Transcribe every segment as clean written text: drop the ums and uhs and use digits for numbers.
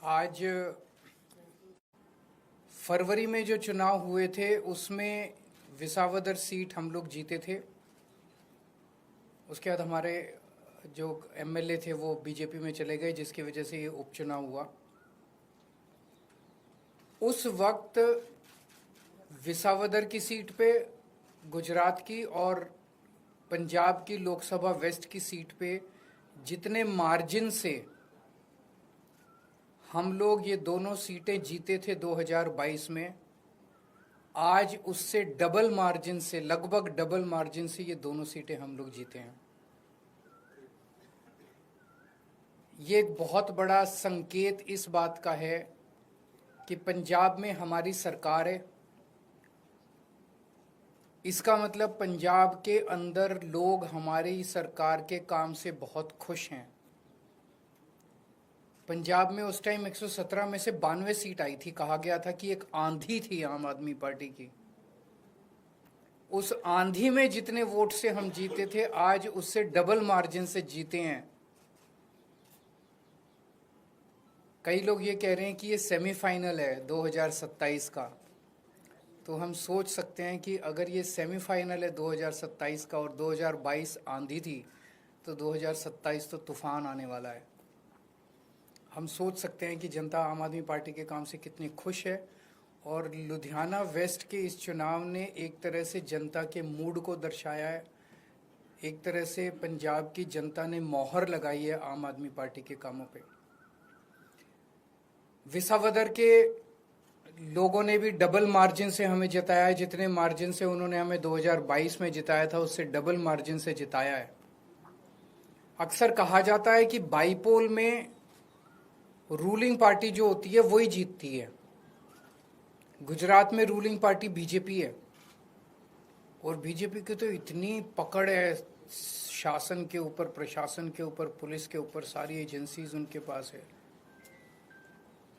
आज फरवरी में जो चुनाव हुए थे उसमें विसावदर सीट हम लोग जीते थे। उसके बाद हमारे जो एमएलए थे वो बीजेपी में चले गए, जिसकी वजह से ये उपचुनाव हुआ। उस वक्त विसावदर की सीट पे, गुजरात की और पंजाब की लोकसभा वेस्ट की सीट पे जितने मार्जिन से हम लोग ये दोनों सीटें जीते थे 2022 में, आज उससे डबल मार्जिन से, लगभग डबल मार्जिन से ये दोनों सीटें हम लोग जीते हैं। ये एक बहुत बड़ा संकेत इस बात का है कि पंजाब में हमारी सरकार है। इसका मतलब पंजाब के अंदर लोग हमारी सरकार के काम से बहुत खुश हैं। पंजाब में उस टाइम 117 में से 92 सीट आई थी। कहा गया था कि एक आंधी थी आम आदमी पार्टी की। उस आंधी में जितने वोट से हम जीते थे, आज उससे डबल मार्जिन से जीते हैं। कई लोग ये कह रहे हैं कि ये सेमीफाइनल है 2027 का। तो हम सोच सकते हैं कि अगर ये सेमीफाइनल है 2027 का और 2022 आंधी थी, तो 2027 तो तूफान आने वाला है। हम सोच सकते हैं कि जनता आम आदमी पार्टी के काम से कितनी खुश है। और लुधियाना वेस्ट के इस चुनाव ने एक तरह से जनता के मूड को दर्शाया है। एक तरह से पंजाब की जनता ने मोहर लगाई है आम आदमी पार्टी के कामों पे। विसावदर के लोगों ने भी डबल मार्जिन से हमें जिताया है। जितने मार्जिन से उन्होंने हमें 2022 में जिताया था, उससे डबल मार्जिन से जिताया है। अक्सर कहा जाता है कि बाईपोल में रूलिंग पार्टी जो होती है वही जीतती है। गुजरात में रूलिंग पार्टी बीजेपी है, और बीजेपी की तो इतनी पकड़ है शासन के ऊपर, प्रशासन के ऊपर, पुलिस के ऊपर, सारी एजेंसीज उनके पास है।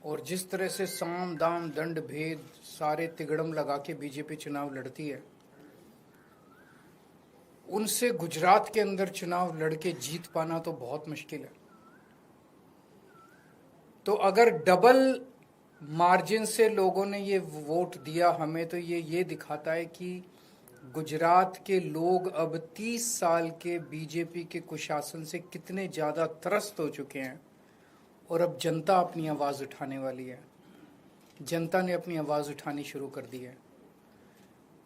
और जिस तरह से साम दाम दंड भेद सारे तिगड़म लगा के बीजेपी चुनाव लड़ती है, उनसे गुजरात के अंदर चुनाव लड़के जीत पाना तो बहुत मुश्किल है। तो अगर डबल मार्जिन से लोगों ने ये वोट दिया हमें, तो ये दिखाता है कि गुजरात के लोग अब 30 साल के बीजेपी के कुशासन से कितने ज़्यादा त्रस्त हो चुके हैं। और अब जनता अपनी आवाज़ उठाने वाली है। जनता ने अपनी आवाज़ उठानी शुरू कर दी है।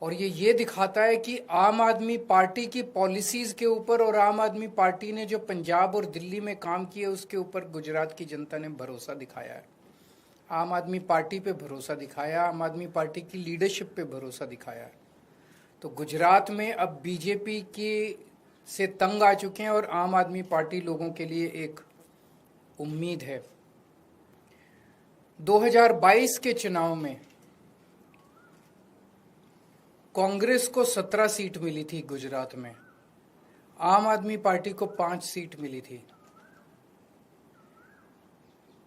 और ये दिखाता है कि आम आदमी पार्टी की पॉलिसीज़ के ऊपर और आम आदमी पार्टी ने जो पंजाब और दिल्ली में काम किया उसके ऊपर गुजरात की जनता ने भरोसा दिखाया है। आम आदमी पार्टी पे भरोसा दिखाया, आम आदमी पार्टी की लीडरशिप पे भरोसा दिखाया है। तो गुजरात में अब बीजेपी की से तंग आ चुके हैं और आम आदमी पार्टी लोगों के लिए एक उम्मीद है। 2022 के चुनाव में कांग्रेस को 17 सीट मिली थी गुजरात में, आम आदमी पार्टी को 5 सीट मिली थी।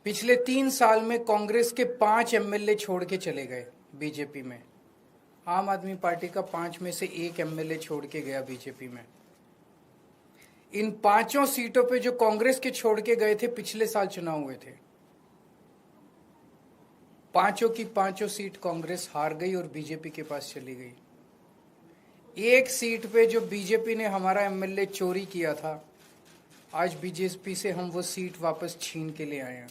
पिछले 3 साल में कांग्रेस के 5 एमएलए छोड़ के चले गए बीजेपी में। आम आदमी पार्टी का 5 में से 1 एमएलए छोड़ के गया बीजेपी में। इन 5 सीटों पे जो कांग्रेस के छोड़ के गए थे, पिछले साल चुनाव हुए थे, 5 की 5 सीट कांग्रेस हार गई और बीजेपी के पास चली गई। एक सीट पे जो बीजेपी ने हमारा एमएलए चोरी किया था, आज बीजेपी से हम वो सीट वापस छीन के ले आए हैं।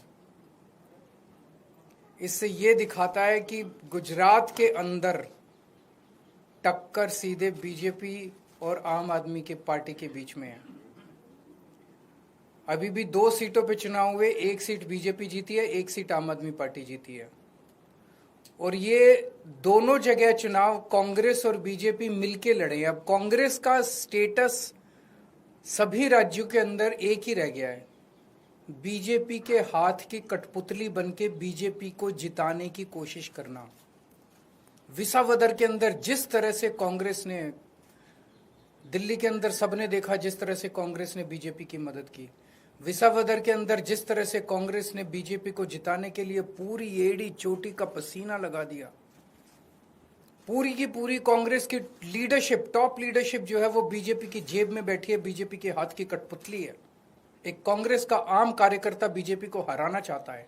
इससे ये दिखाता है कि गुजरात के अंदर टक्कर सीधे बीजेपी और आम आदमी के पार्टी के बीच में है। अभी भी 2 सीटों पे चुनाव हुए, 1 सीट बीजेपी जीती है, 1 सीट आम आदमी पार्टी जीती है। और ये दोनों जगह चुनाव कांग्रेस और बीजेपी मिलके लड़े। अब कांग्रेस का स्टेटस सभी राज्यों के अंदर एक ही रह गया है, बीजेपी के हाथ की कठपुतली बनके बीजेपी को जिताने की कोशिश करना। विसावदर के अंदर जिस तरह से कांग्रेस ने, दिल्ली के अंदर सबने देखा जिस तरह से कांग्रेस ने बीजेपी की मदद की। विसावदर के अंदर जिस तरह से कांग्रेस ने बीजेपी को जिताने के लिए पूरी एड़ी चोटी का पसीना लगा दिया। पूरी की पूरी कांग्रेस की लीडरशिप, टॉप लीडरशिप जो है वो बीजेपी की जेब में बैठी है, बीजेपी के हाथ की कठपुतली है। एक कांग्रेस का आम कार्यकर्ता बीजेपी को हराना चाहता है,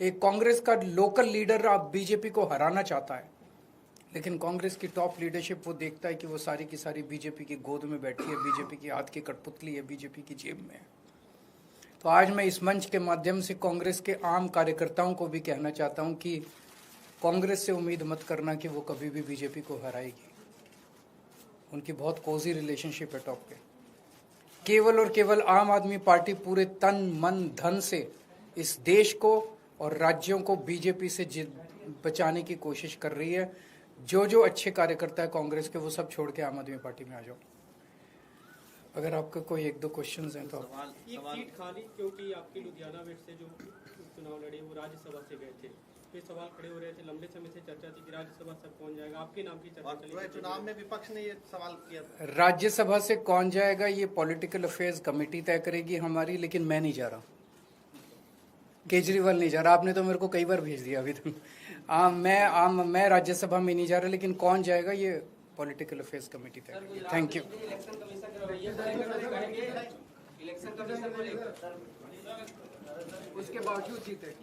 एक कांग्रेस का लोकल लीडर अब बीजेपी को हराना चाहता है, लेकिन कांग्रेस की टॉप लीडरशिप वो देखता है कि वो सारी की सारी बीजेपी की गोद में बैठी है, बीजेपी की हाथ की कठपुतली है, बीजेपी की जेब में है। तो आज मैं इस मंच के माध्यम से कांग्रेस के आम कार्यकर्ताओं को भी कहना चाहता हूं कि कांग्रेस से उम्मीद मत करना कि वो कभी भी बीजेपी को हराएगी। उनकी बहुत कोजी रिलेशनशिप है टॉप पे। केवल और केवल आम आदमी पार्टी पूरे तन मन धन से इस देश को और राज्यों को बीजेपी से बचाने की कोशिश कर रही है। जो जो अच्छे कार्यकर्ता है कांग्रेस के वो सब छोड़ के आम आदमी पार्टी में आ जाओ। अगर आपका कोई एक दो क्वेश्चंस हैं तो ये सीट खाली क्योंकि आपके लुधियाना वेस्ट से जो चुनाव लड़े वो राज्यसभा से गए थे, तो ये सवाल खड़े हो रहे थे, लंबे समय से चर्चा थी कि राज्यसभा तक कौन जाएगा, आपके नाम की चर्चा चली। चुनाव में विपक्ष ने ये सवाल किया था। राज्यसभा से कौन जाएगा ये पॉलिटिकल अफेयर्स कमेटी तय करेगी हमारी, लेकिन मैं नहीं जा रहा, केजरीवाल नहीं जा रहा। आपने तो मेरे को कई बार भेज दिया अभी तक। मैं राज्यसभा में नहीं जा रहा, लेकिन कौन जाएगा ये पॉलिटिकल अफेयर्स कमेटी तय करेगी। Thank you. उसके बावजूद जीते।